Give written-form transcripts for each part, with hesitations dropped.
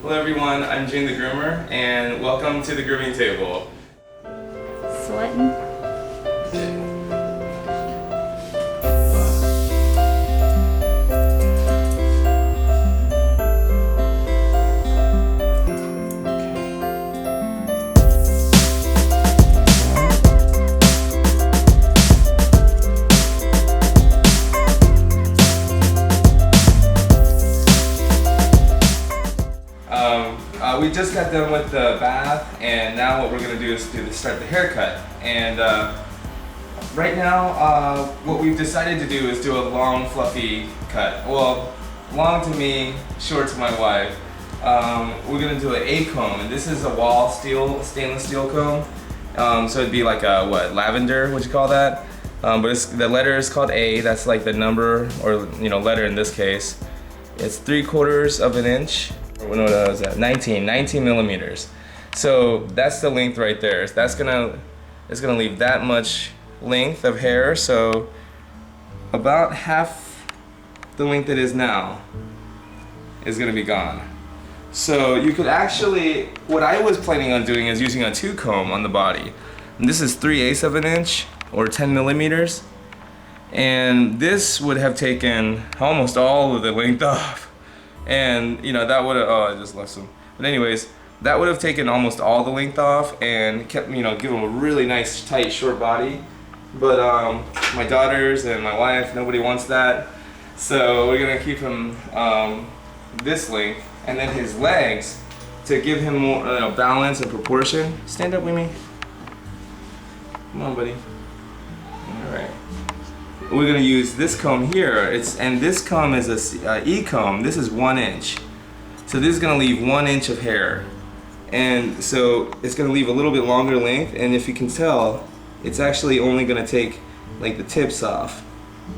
Hello everyone, I'm Gene the Groomer, and welcome to the Grooming Table. Sweating. We just got done with the bath, and now what we're going to do is start the haircut. And right now, what we've decided to do is do a long, fluffy cut. Well, long to me, short to my wife. We're going to do an A comb, and this is a Wahl stainless steel comb. So it'd be like a, lavender, what you call that? But the letter is called A, that's like the number, or letter in this case. It's 3/4 of an inch. What was that? 19 millimeters. So that's the length right there. So it's gonna leave that much length of hair. So about half the length it is now is gonna be gone. So you could actually, what I was planning on doing is using a 2 comb on the body. And this is 3/8 of an inch or 10 millimeters. And this would have taken almost all of the length off. And that would have, oh, I just left some. But anyways, that would have taken almost all the length off and kept, give him a really nice, tight, short body. But my daughters and my wife, nobody wants that. So we're gonna keep him this length, and then his legs, to give him more balance and proportion. Stand up with me. Come on, buddy. All right. We're gonna use this comb here. And this comb is a E comb. This is 1 inch. So this is gonna leave 1 inch of hair. And so it's gonna leave a little bit longer length, and if you can tell, it's actually only gonna take like the tips off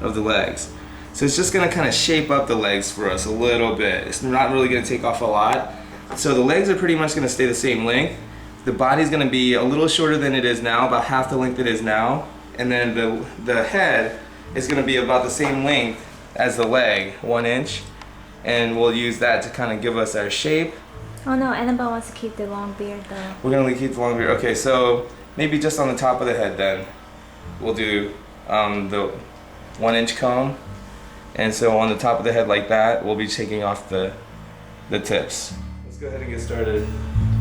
of the legs. So it's just gonna kind of shape up the legs for us a little bit. It's not really gonna take off a lot. So the legs are pretty much gonna stay the same length. The body's gonna be a little shorter than it is now, about half the length it is now. And then the head is going to be about the same length as the leg, 1 inch, and we'll use that to kind of give us our shape. Oh no, Annabelle wants to keep the long beard though. We're going to keep the long beard. Okay, so maybe just on the top of the head then, we'll do the 1 inch comb, and so on the top of the head like that, we'll be taking off the tips. Let's go ahead and get started.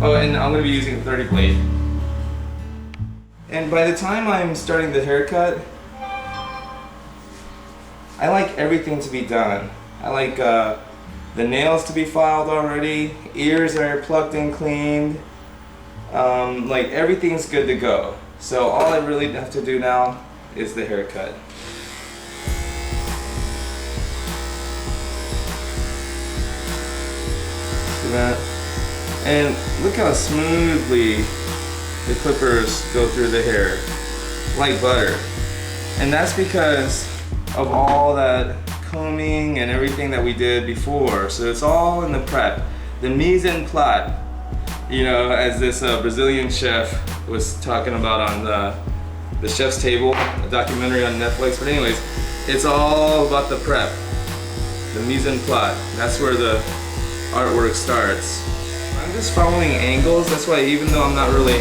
Oh, and I'm going to be using a 30 blade. And by the time I'm starting the haircut, I like everything to be done. I like the nails to be filed already, ears are plucked and cleaned, like everything's good to go. So all I really have to do now is the haircut. See that? And look how smoothly the clippers go through the hair, like butter. And that's because of all that combing and everything that we did before. So it's all in the prep. The mise en place, as this Brazilian chef was talking about on the Chef's Table, a documentary on Netflix. But anyways, it's all about the prep, the mise en place. That's where the artwork starts. I'm just following angles. That's why even though I'm not really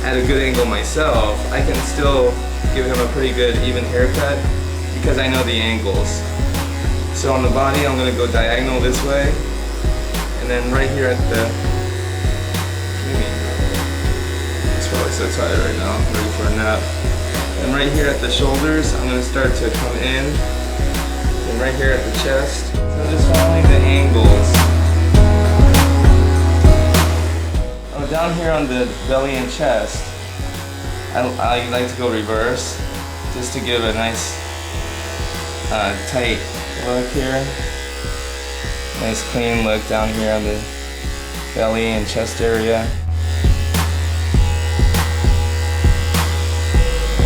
at a good angle myself, I can still give him a pretty good even haircut, because I know the angles. So on the body, I'm going to go diagonal this way, and then right here at the, it's probably so tired right now, I'm ready for a nap. And right here at the shoulders, I'm going to start to come in, and right here at the chest. So I'm just following the angles. Oh, down here on the belly and chest, I like to go reverse, just to give a nice tight look here. Nice clean look down here on the belly and chest area.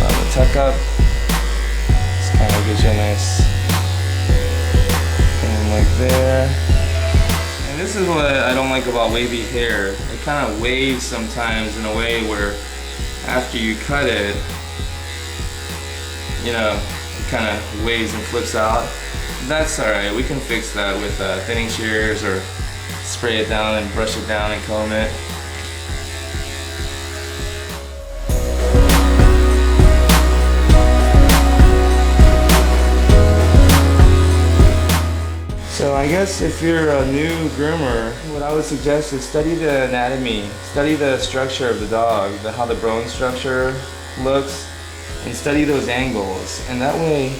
On the tuck up, just kind of gives you a nice clean look there. And this is what I don't like about wavy hair. It kind of waves sometimes in a way where after you cut it, kind of waves and flips out. That's alright, we can fix that with thinning shears or spray it down and brush it down and comb it. So I guess if you're a new groomer, what I would suggest is study the anatomy, study the structure of the dog, how the bone structure looks, and study those angles. And that way,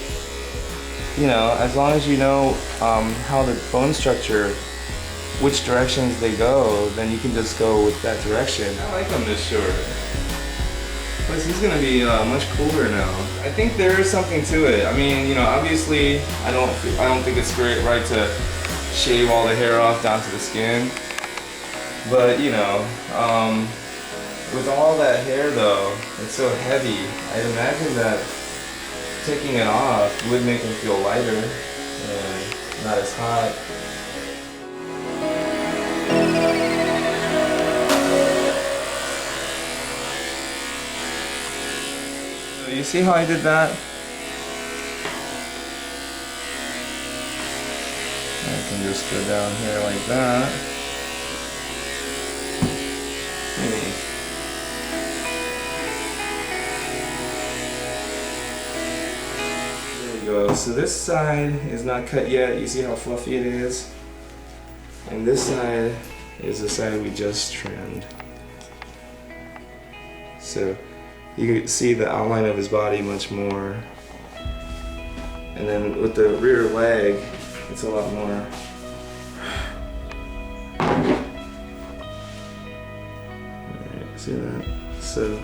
you know, as long as you know how the bone structure, which directions they go, then you can just go with that direction. I like him this short. Plus he's gonna be much cooler now. I think there is something to it. I mean, you know, obviously I don't think it's great right to shave all the hair off down to the skin. But you know, with all that hair though, it's so heavy. I'd imagine that taking it off would make him feel lighter and not as hot. You see how I did that? I can just go down here like that. There we go. So this side is not cut yet. You see how fluffy it is? And this side is the side we just trimmed. So you can see the outline of his body much more. And then with the rear leg, it's a lot more. Alright, see that? So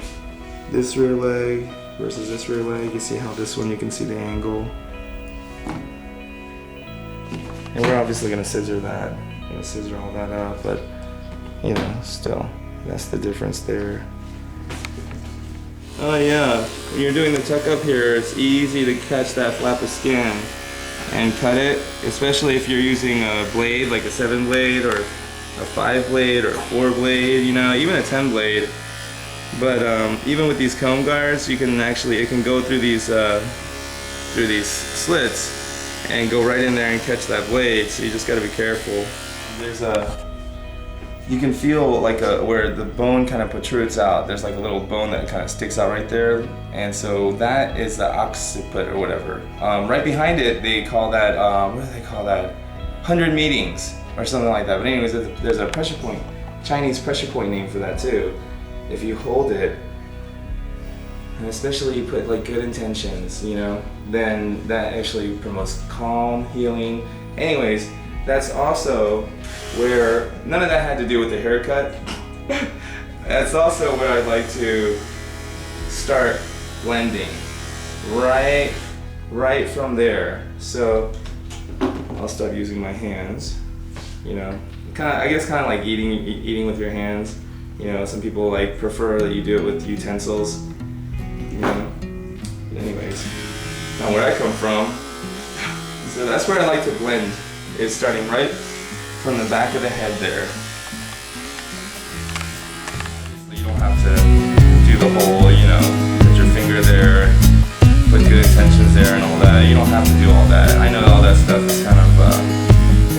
this rear leg versus this rear leg, you see how this one you can see the angle. And we're obviously gonna scissor that. Gonna scissor all that up, but you know, still, that's the difference there. Oh yeah, when you're doing the tuck up here, it's easy to catch that flap of skin and cut it, especially if you're using a blade, like a 7 blade or a 5 blade or a 4 blade, you know, even a 10 blade. But even with these comb guards, you can actually, it can go through these slits and go right in there and catch that blade, so you just gotta be careful. There's you can feel like where the bone kind of protrudes out. There's like a little bone that kind of sticks out right there, and so that is the occiput or whatever. Right behind it, they call that what do they call that? 100 meetings or something like that. But anyways, there's a pressure point, Chinese pressure point name for that too. If you hold it, and especially you put like good intentions, you know, then that actually promotes calm, healing. Anyways, that's also where, none of that had to do with the haircut. That's also where I'd like to start blending. Right from there. So I'll start using my hands, you know. I guess kind of like eating with your hands. You know, some people like prefer that you do it with utensils, you know. But anyways, now where I come from, so that's where I like to blend, is starting right from the back of the head there. You don't have to do the whole, you know, put your finger there, put good intentions there and all that. You don't have to do all that. I know all that stuff is kind of,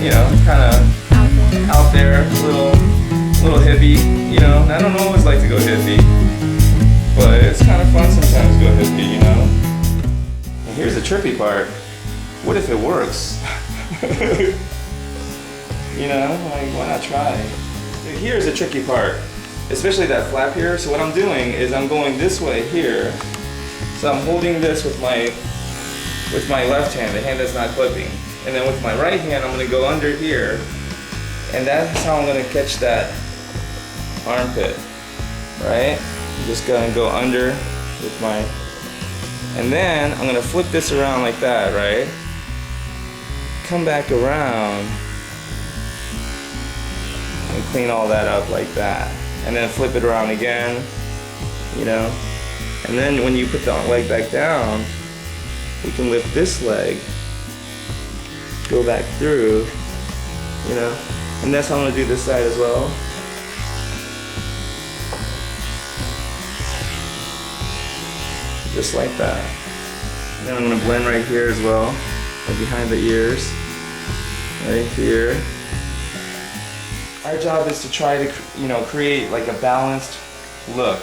you know, kind of out there, a little hippie, you know. I don't always like to go hippie, but it's kind of fun sometimes to go hippie, you know. And here's the trippy part. What if it works? You know, like, why not try? Here's the tricky part, especially that flap here. So what I'm doing is I'm going this way here. So I'm holding this with my left hand, the hand that's not clipping. And then with my right hand, I'm gonna go under here. And that's how I'm gonna catch that armpit, right? I'm just gonna go under with my, and then I'm gonna flip this around like that, right? Come back around and clean all that up like that, and then flip it around again, you know. And then when you put the leg back down, we can lift this leg, go back through, you know. And that's how I'm gonna do this side as well. Just like that. And then I'm gonna blend right here as well, right behind the ears, right here. Our job is to try to, create like a balanced look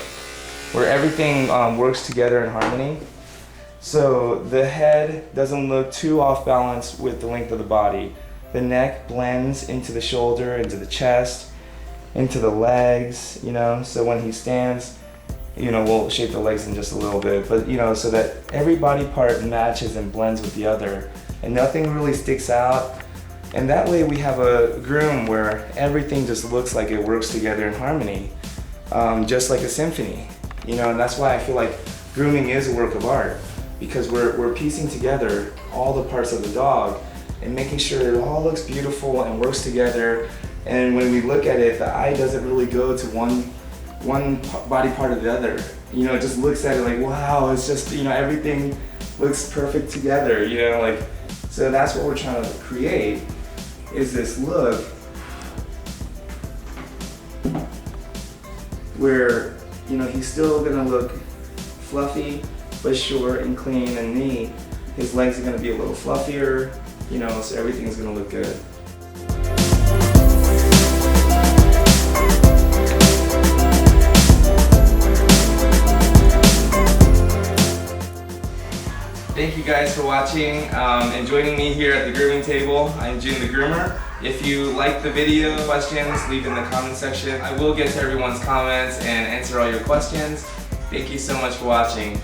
where everything works together in harmony. So the head doesn't look too off balance with the length of the body. The neck blends into the shoulder, into the chest, into the legs, so when he stands, we'll shape the legs in just a little bit, but so that every body part matches and blends with the other and nothing really sticks out. And that way we have a groom where everything just looks like it works together in harmony, just like a symphony, and that's why I feel like grooming is a work of art, because we're piecing together all the parts of the dog and making sure it all looks beautiful and works together. And when we look at it, the eye doesn't really go to one body part or the other. It just looks at it like, wow, it's just, everything looks perfect together, so that's what we're trying to create, is this look where, he's still gonna look fluffy, but short and clean and neat. His legs are gonna be a little fluffier, so everything's gonna look good. Thank you guys for watching and joining me here at the grooming table. I'm June the Groomer. If you like the video, questions, leave in the comment section. I will get to everyone's comments and answer all your questions. Thank you so much for watching.